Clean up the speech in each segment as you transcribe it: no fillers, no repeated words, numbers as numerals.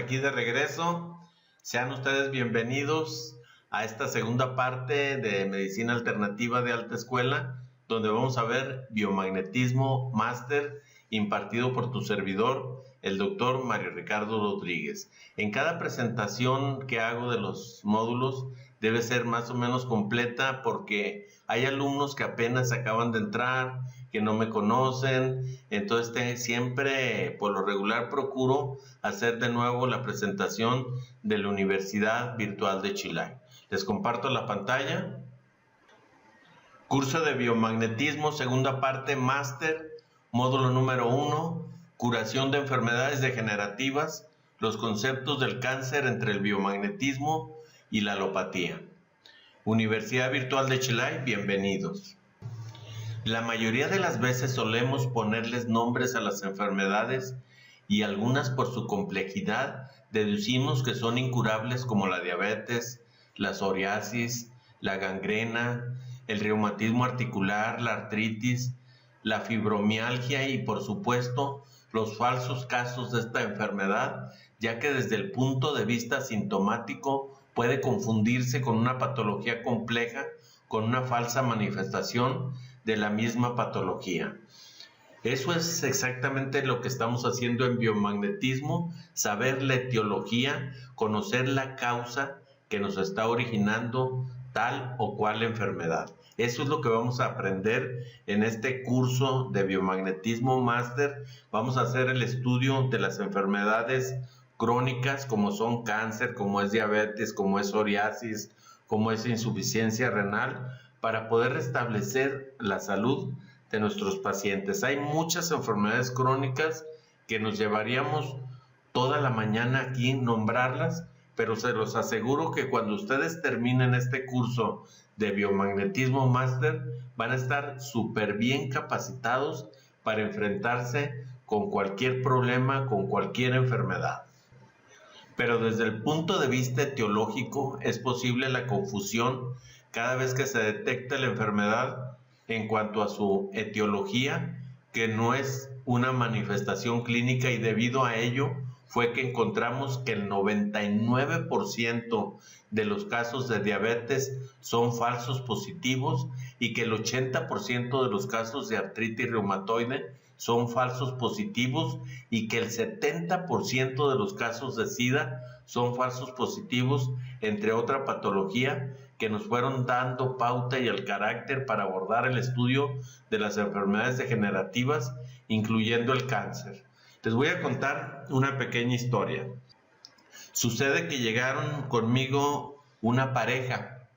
aquí de regreso. Sean ustedes bienvenidos a esta segunda parte de Medicina Alternativa de Alta Escuela, donde vamos a ver biomagnetismo máster impartido por tu servidor, el doctor Mario Ricardo Rodríguez. En cada presentación que hago de los módulos debe ser más o menos completa porque hay alumnos que apenas acaban de entrar, que no me conocen, entonces siempre por lo regular procuro hacer de nuevo la presentación de la Universidad Virtual de Chilay. Les comparto la pantalla. Curso de biomagnetismo, segunda parte, máster, módulo número 1, curación de enfermedades degenerativas, los conceptos del cáncer entre el biomagnetismo y la alopatía. Universidad Virtual de Chilay, bienvenidos. La mayoría de las veces solemos ponerles nombres a las enfermedades y algunas por su complejidad deducimos que son incurables como la diabetes, la psoriasis, la gangrena, el reumatismo articular, la artritis, la fibromialgia y por supuesto los falsos casos de esta enfermedad, ya que desde el punto de vista sintomático puede confundirse con una patología compleja, con una falsa manifestación de la misma patología. Eso es exactamente lo que estamos haciendo en biomagnetismo, saber la etiología, conocer la causa que nos está originando tal o cual enfermedad. Eso es lo que vamos a aprender en este curso de biomagnetismo máster. Vamos a hacer el estudio de las enfermedades crónicas como son cáncer, como es diabetes, como es psoriasis, como es insuficiencia renal, para poder restablecer la salud de nuestros pacientes. Hay muchas enfermedades crónicas que nos llevaríamos toda la mañana aquí nombrarlas, pero se los aseguro que cuando ustedes terminen este curso de biomagnetismo máster van a estar súper bien capacitados para enfrentarse con cualquier problema, con cualquier enfermedad. Pero desde el punto de vista etiológico es posible la confusión cada vez que se detecta la enfermedad en cuanto a su etiología, que no es una manifestación clínica, y debido a ello fue que encontramos que el 99% de los casos de diabetes son falsos positivos y que el 80% de los casos de artritis reumatoide son falsos positivos y que el 70% de los casos de SIDA son falsos positivos, entre otra patología que nos fueron dando pauta y el carácter para abordar el estudio de las enfermedades degenerativas, incluyendo el cáncer. Les voy a contar una pequeña historia. Sucede que llegaron conmigo una pareja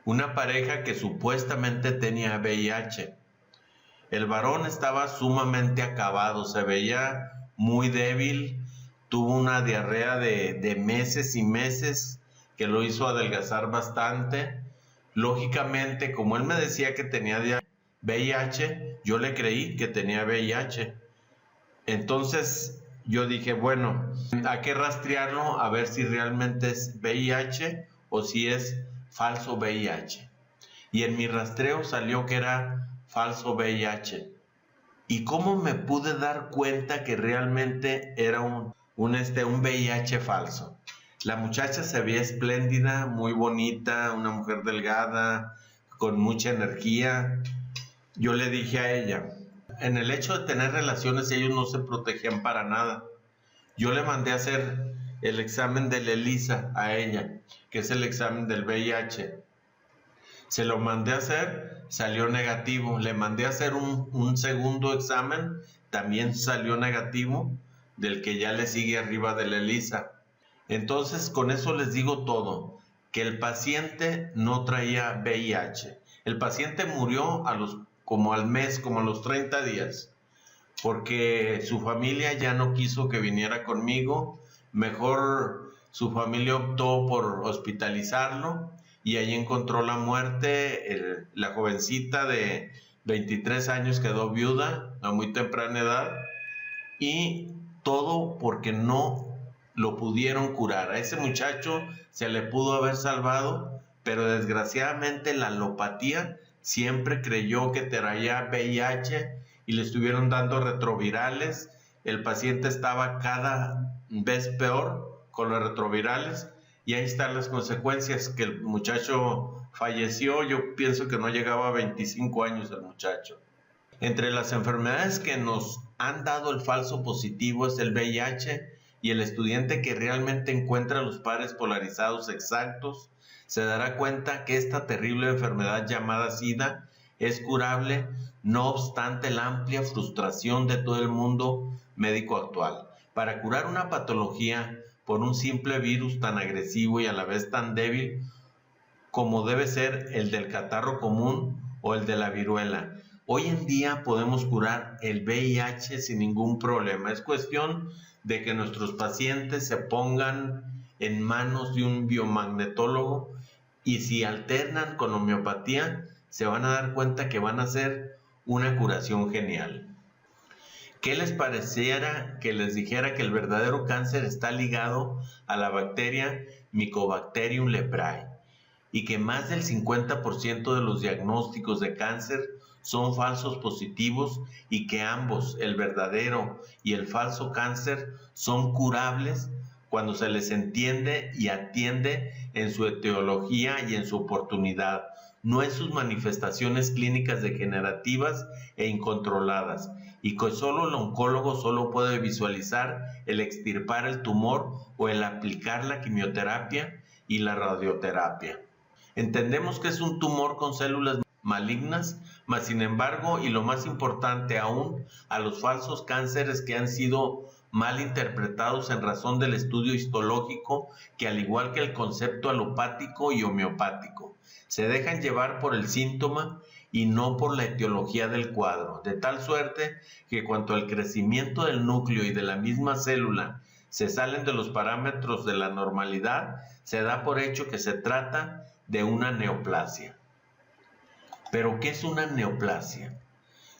que supuestamente tenía VIH. El varón estaba sumamente acabado, se veía muy débil, tuvo una diarrea de meses y meses que lo hizo adelgazar bastante. Lógicamente, como él me decía que tenía VIH, yo le creí que tenía VIH. Entonces yo dije, bueno, hay que rastrearlo a ver si realmente es VIH o si es falso VIH. Y en mi rastreo salió que era falso VIH. ¿Y cómo me pude dar cuenta que realmente era un VIH falso? La muchacha se veía espléndida, muy bonita, una mujer delgada, con mucha energía. Yo le dije a ella, en el hecho de tener relaciones ellos no se protegían para nada. Yo le mandé a hacer el examen de la ELISA a ella, que es el examen del VIH. Se lo mandé a hacer, salió negativo. Le mandé a hacer un segundo examen, también salió negativo, del que ya le sigue arriba de la ELISA. Entonces, con eso les digo todo, que el paciente no traía VIH. El paciente murió como al mes, como a los 30 días, porque su familia ya no quiso que viniera conmigo. Mejor su familia optó por hospitalizarlo y ahí encontró la muerte. La jovencita de 23 años quedó viuda a muy temprana edad, y todo porque no lo pudieron curar. A ese muchacho se le pudo haber salvado, pero desgraciadamente la alopatía siempre creyó que traía VIH y le estuvieron dando retrovirales. El paciente estaba cada vez peor con los retrovirales, y ahí están las consecuencias, que el muchacho falleció. Yo pienso que no llegaba a 25 años el muchacho. Entre las enfermedades que nos han dado el falso positivo es el VIH, y el estudiante que realmente encuentra los pares polarizados exactos se dará cuenta que esta terrible enfermedad llamada SIDA es curable, no obstante la amplia frustración de todo el mundo médico actual. Para curar una patología por un simple virus tan agresivo y a la vez tan débil como debe ser el del catarro común o el de la viruela, hoy en día podemos curar el VIH sin ningún problema. Es cuestión de que nuestros pacientes se pongan en manos de un biomagnetólogo, y si alternan con homeopatía, se van a dar cuenta que van a hacer una curación genial. ¿Qué les pareciera que les dijera que el verdadero cáncer está ligado a la bacteria Mycobacterium leprae, y que más del 50% de los diagnósticos de cáncer son falsos positivos, y que ambos, el verdadero y el falso cáncer, son curables cuando se les entiende y atiende en su etiología y en su oportunidad, no en sus manifestaciones clínicas degenerativas e incontroladas, y que solo el oncólogo solo puede visualizar el extirpar el tumor o el aplicar la quimioterapia y la radioterapia. Entendemos que es un tumor con células malignas, mas sin embargo, y lo más importante aún, a los falsos cánceres que han sido mal interpretados en razón del estudio histológico, que al igual que el concepto alopático y homeopático, se dejan llevar por el síntoma y no por la etiología del cuadro, de tal suerte que cuanto al crecimiento del núcleo y de la misma célula se salen de los parámetros de la normalidad, se da por hecho que se trata de una neoplasia. ¿Pero qué es una neoplasia?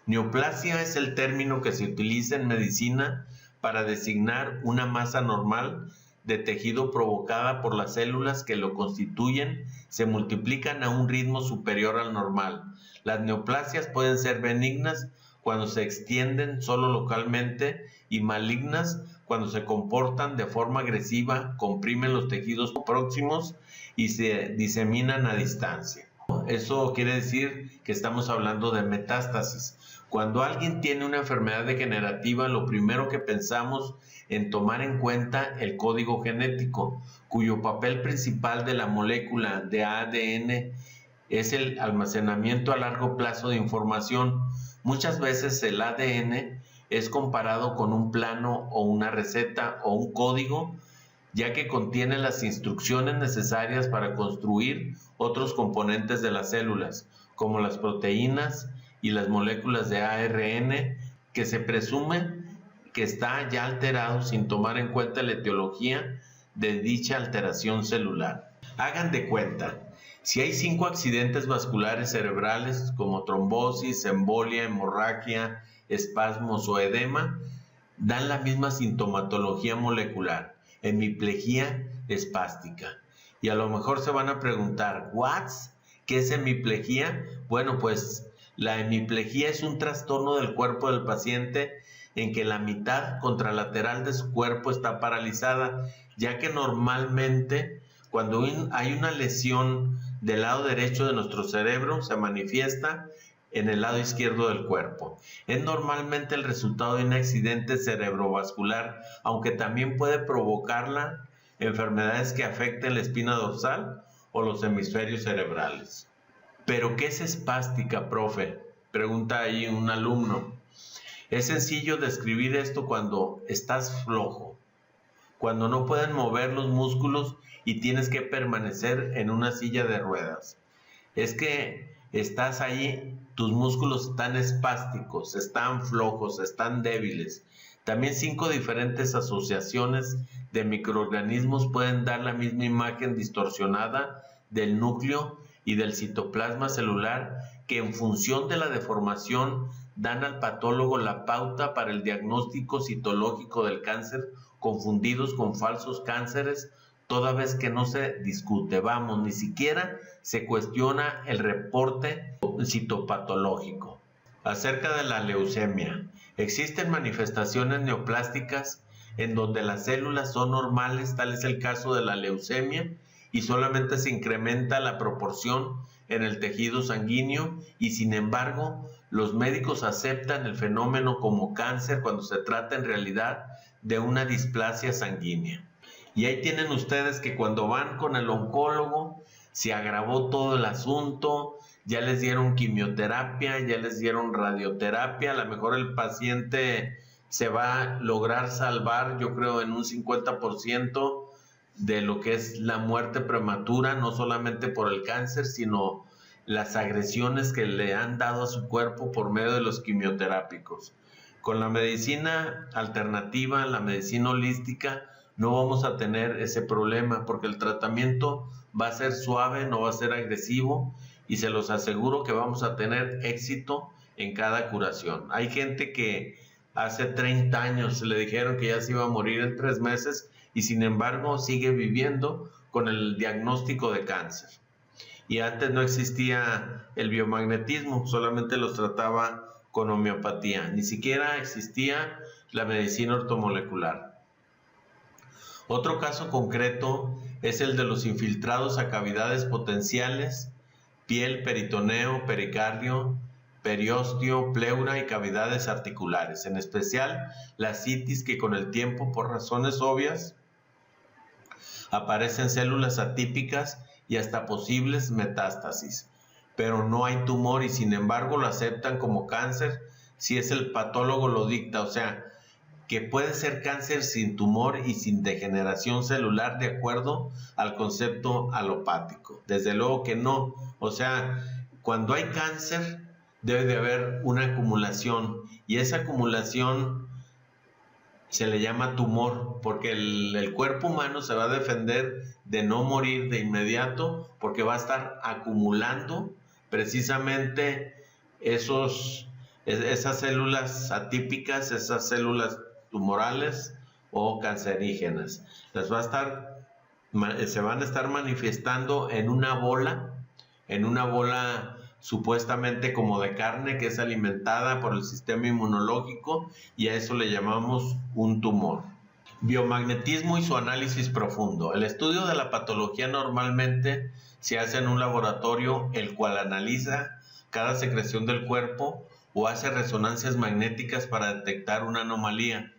Neoplasia es el término que se utiliza en medicina para designar una masa normal de tejido provocada por las células que lo constituyen, se multiplican a un ritmo superior al normal. Las neoplasias pueden ser benignas cuando se extienden solo localmente, y malignas cuando se comportan de forma agresiva, comprimen los tejidos próximos y se diseminan a distancia. Eso quiere decir que estamos hablando de metástasis. Cuando alguien tiene una enfermedad degenerativa, lo primero que pensamos en tomar en cuenta el código genético, cuyo papel principal de la molécula de ADN es el almacenamiento a largo plazo de información. Muchas veces el ADN es comparado con un plano o una receta o un código, ya que contiene las instrucciones necesarias para construir otros componentes de las células, como las proteínas y las moléculas de ARN, que se presume que está ya alterado sin tomar en cuenta la etiología de dicha alteración celular. Hagan de cuenta, si hay 5 accidentes vasculares cerebrales como trombosis, embolia, hemorragia, espasmos o edema, dan la misma sintomatología molecular, hemiplegia espástica. Y a lo mejor se van a preguntar, ¿qué es hemiplegia? Bueno, pues la hemiplegia es un trastorno del cuerpo del paciente en que la mitad contralateral de su cuerpo está paralizada, ya que normalmente cuando hay una lesión del lado derecho de nuestro cerebro se manifiesta en el lado izquierdo del cuerpo. Es normalmente el resultado de un accidente cerebrovascular, aunque también puede provocarla enfermedades que afecten la espina dorsal o los hemisferios cerebrales. ¿Pero qué es espástica, profe?, pregunta ahí un alumno. Es sencillo describir esto cuando estás flojo, cuando no pueden mover los músculos y tienes que permanecer en una silla de ruedas. Es que estás ahí, tus músculos están espásticos, están flojos, están débiles. También 5 diferentes asociaciones de microorganismos pueden dar la misma imagen distorsionada del núcleo y del citoplasma celular, que en función de la deformación dan al patólogo la pauta para el diagnóstico citológico del cáncer, confundidos con falsos cánceres, toda vez que no se discute, ni siquiera se cuestiona el reporte citopatológico. Acerca de la leucemia, existen manifestaciones neoplásticas en donde las células son normales, tal es el caso de la leucemia, y solamente se incrementa la proporción en el tejido sanguíneo, y sin embargo los médicos aceptan el fenómeno como cáncer cuando se trata en realidad de una displasia sanguínea. Y ahí tienen ustedes que cuando van con el oncólogo se agravó todo el asunto, ya les dieron quimioterapia, ya les dieron radioterapia, a lo mejor el paciente se va a lograr salvar, yo creo, en un 50% de lo que es la muerte prematura, no solamente por el cáncer, sino las agresiones que le han dado a su cuerpo por medio de los quimioterápicos. Con la medicina alternativa, la medicina holística, no vamos a tener ese problema porque el tratamiento va a ser suave, no va a ser agresivo, y se los aseguro que vamos a tener éxito en cada curación. Hay gente que hace 30 años le dijeron que ya se iba a morir en 3 meses y sin embargo sigue viviendo con el diagnóstico de cáncer. Y antes no existía el biomagnetismo, solamente los trataba con homeopatía, ni siquiera existía la medicina ortomolecular. Otro caso concreto es el de los infiltrados a cavidades potenciales, piel, peritoneo, pericardio, periósteo, pleura y cavidades articulares, en especial la citis, que con el tiempo, por razones obvias, aparecen células atípicas y hasta posibles metástasis, pero no hay tumor y sin embargo lo aceptan como cáncer si es el patólogo lo dicta, o sea, que puede ser cáncer sin tumor y sin degeneración celular de acuerdo al concepto alopático. Desde luego que no, o sea, cuando hay cáncer debe de haber una acumulación y esa acumulación se le llama tumor porque el cuerpo humano se va a defender de no morir de inmediato porque va a estar acumulando precisamente esas células atípicas, esas células tumorales o cancerígenas. Se van a estar manifestando en una bola supuestamente como de carne que es alimentada por el sistema inmunológico y a eso le llamamos un tumor. Biomagnetismo y su análisis profundo. El estudio de la patología normalmente se hace en un laboratorio el cual analiza cada secreción del cuerpo o hace resonancias magnéticas para detectar una anomalía.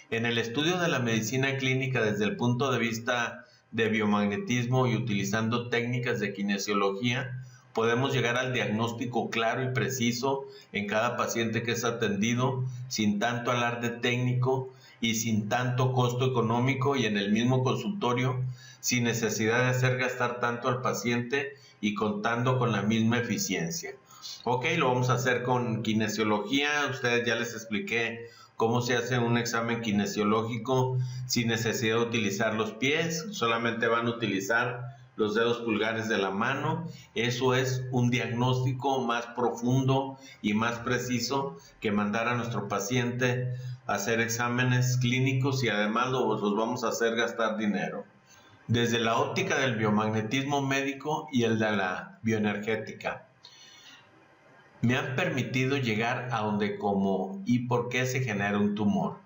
En el estudio de la medicina clínica desde el punto de vista de biomagnetismo y utilizando técnicas de kinesiología, podemos llegar al diagnóstico claro y preciso en cada paciente que es atendido, sin tanto alarde técnico y sin tanto costo económico y en el mismo consultorio, sin necesidad de hacer gastar tanto al paciente y contando con la misma eficiencia. Ok, lo vamos a hacer con kinesiología. Ustedes ya les expliqué cómo se hace un examen kinesiológico sin necesidad de utilizar los pies, solamente van a utilizar los dedos pulgares de la mano. Eso es un diagnóstico más profundo y más preciso que mandar a nuestro paciente a hacer exámenes clínicos y además los vamos a hacer gastar dinero. Desde la óptica del biomagnetismo médico y el de la bioenergética, me han permitido llegar a donde, cómo y por qué se genera un tumor.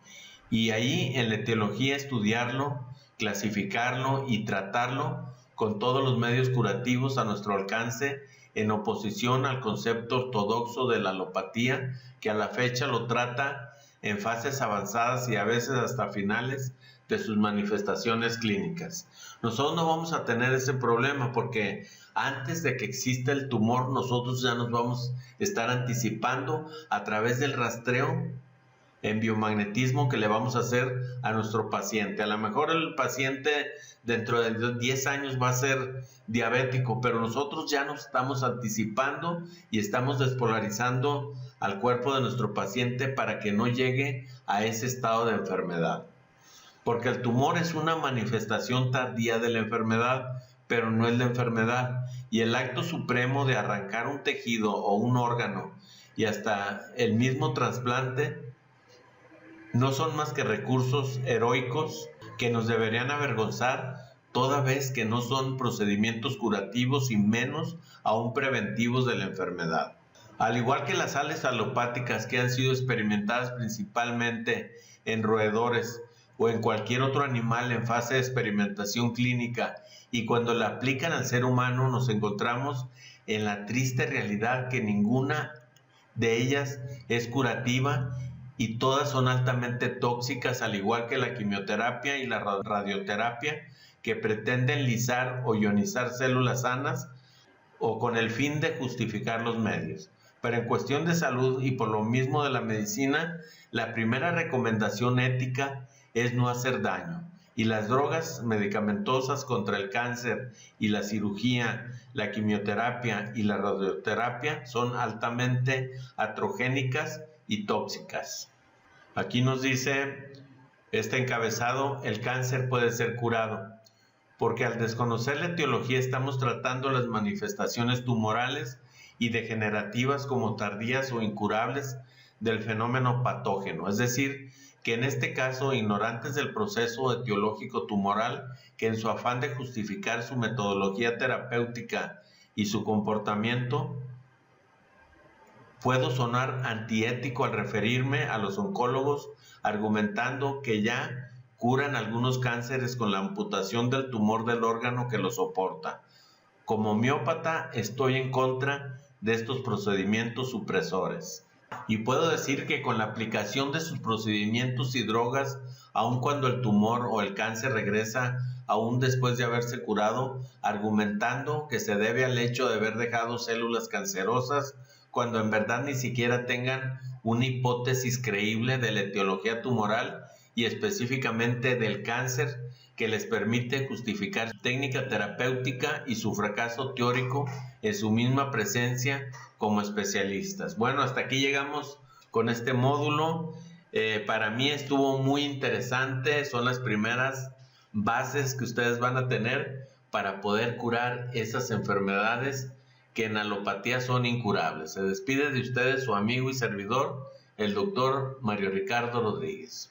Y ahí en la etiología estudiarlo, clasificarlo y tratarlo con todos los medios curativos a nuestro alcance, en oposición al concepto ortodoxo de la alopatía, que a la fecha lo trata en fases avanzadas y a veces hasta finales de sus manifestaciones clínicas. Nosotros no vamos a tener ese problema porque antes de que exista el tumor, nosotros ya nos vamos a estar anticipando a través del rastreo en biomagnetismo que le vamos a hacer a nuestro paciente. A lo mejor el paciente dentro de 10 años va a ser diabético, pero nosotros ya nos estamos anticipando y estamos despolarizando al cuerpo de nuestro paciente para que no llegue a ese estado de enfermedad. Porque el tumor es una manifestación tardía de la enfermedad, pero no es la enfermedad. Y el acto supremo de arrancar un tejido o un órgano y hasta el mismo trasplante no son más que recursos heroicos que nos deberían avergonzar, toda vez que no son procedimientos curativos y menos aún preventivos de la enfermedad. Al igual que las sales alopáticas que han sido experimentadas principalmente en roedores o en cualquier otro animal en fase de experimentación clínica, y cuando la aplican al ser humano nos encontramos en la triste realidad que ninguna de ellas es curativa y todas son altamente tóxicas, al igual que la quimioterapia y la radioterapia, que pretenden lisar o ionizar células sanas o con el fin de justificar los medios. Pero en cuestión de salud y por lo mismo de la medicina, la primera recomendación ética es no hacer daño. Y las drogas medicamentosas contra el cáncer y la cirugía, la quimioterapia y la radioterapia son altamente atrogénicas y tóxicas. Aquí nos dice este encabezado: el cáncer puede ser curado, porque al desconocer la etiología estamos tratando las manifestaciones tumorales y degenerativas como tardías o incurables del fenómeno patógeno, es decir, que en este caso ignorantes del proceso etiológico tumoral, que en su afán de justificar su metodología terapéutica y su comportamiento, puedo sonar antiético al referirme a los oncólogos argumentando que ya curan algunos cánceres con la amputación del tumor del órgano que lo soporta. Como homeópata estoy en contra de estos procedimientos supresores. Y puedo decir que con la aplicación de sus procedimientos y drogas, aun cuando el tumor o el cáncer regresa aún después de haberse curado, argumentando que se debe al hecho de haber dejado células cancerosas, cuando en verdad ni siquiera tengan una hipótesis creíble de la etiología tumoral y específicamente del cáncer que les permite justificar su técnica terapéutica y su fracaso teórico en su misma presencia como especialistas. Bueno, hasta aquí llegamos con este módulo. Para mí estuvo muy interesante, son las primeras bases que ustedes van a tener para poder curar esas enfermedades que en alopatía son incurables. Se despide de ustedes su amigo y servidor, el doctor Mario Ricardo Rodríguez.